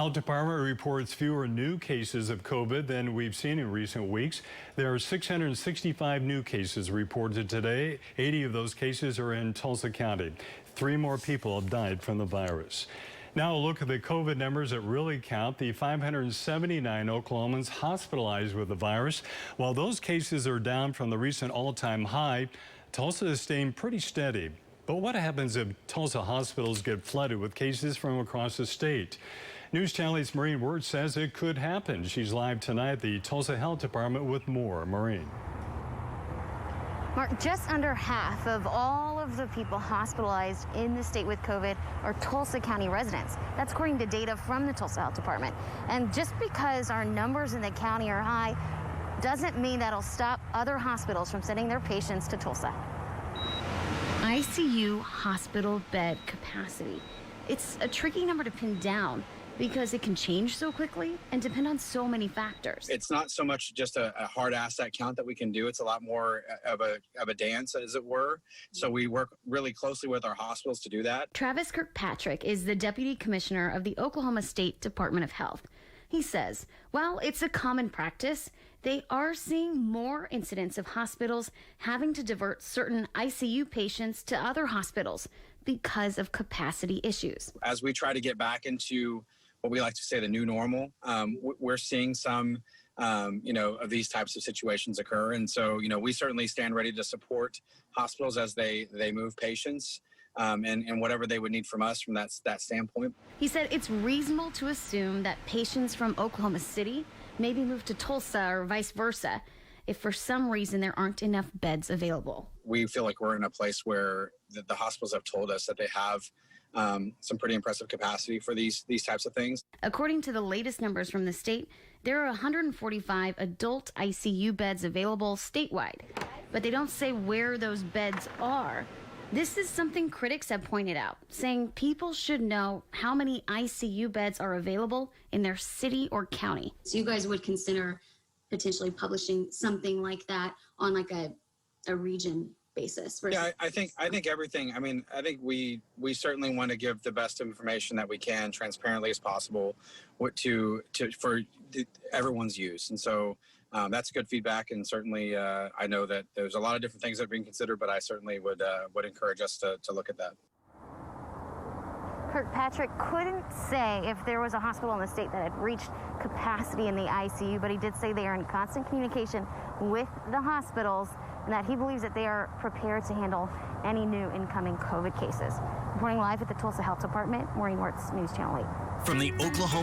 Health Department reports fewer new cases of COVID than we've seen in recent weeks. There are 665 new cases reported today. 80 of those cases are in Tulsa County. 3 more people have died from the virus. Now a look at the COVID numbers that really count. The 579 Oklahomans hospitalized with the virus. While those cases are down from the recent all-time high, Tulsa is staying pretty steady. But what happens if Tulsa hospitals get flooded with cases from across the state? NewsChannel's Maureen Wurtz says it could happen. She's live tonight at the Tulsa Health Department with more. Maureen. Mark, just under half of all of the people hospitalized in the state with COVID are Tulsa County residents. That's according to data from the Tulsa Health Department. And just because our numbers in the county are high doesn't mean that'll stop other hospitals from sending their patients to Tulsa. ICU hospital bed capacity. It's a tricky number to pin down because it can change so quickly and depend on so many factors. It's not so much just a hard asset count that we can do. It's a lot more of a dance, as it were. So we work really closely with our hospitals to do that. Travis Kirkpatrick is the Deputy Commissioner of the Oklahoma State Department of Health. He says, while it's a common practice, they are seeing more incidents of hospitals having to divert certain ICU patients to other hospitals because of capacity issues. As we try to get back into what we like to say the new normal, we're seeing some, of these types of situations occur. And so, we certainly stand ready to support hospitals as they move patients and whatever they would need from us from that standpoint. He said it's reasonable to assume that patients from Oklahoma City maybe move to Tulsa or vice versa if for some reason there aren't enough beds available. We feel like we're in a place where the hospitals have told us that they have some pretty impressive capacity for these types of things. According to the latest numbers from the state, there are 145 adult ICU beds available statewide, but they don't say where those beds are. This is something critics have pointed out, saying people should know how many ICU beds are available in their city or county. So you guys would consider potentially publishing something like that on like a region basis? Yeah, I think everything. I think we certainly want to give the best information that we can, transparently as possible, for everyone's use. And so that's good feedback. And certainly, I know that there's a lot of different things that are being considered, but I certainly would encourage us to look at that. Kirkpatrick couldn't say if there was a hospital in the state that had reached capacity in the ICU, but he did say they are in constant communication with the hospitals and that he believes that they are prepared to handle any new incoming COVID cases. Reporting live at the Tulsa Health Department, Maureen Wurtz, News Channel 8. From the Oklahoma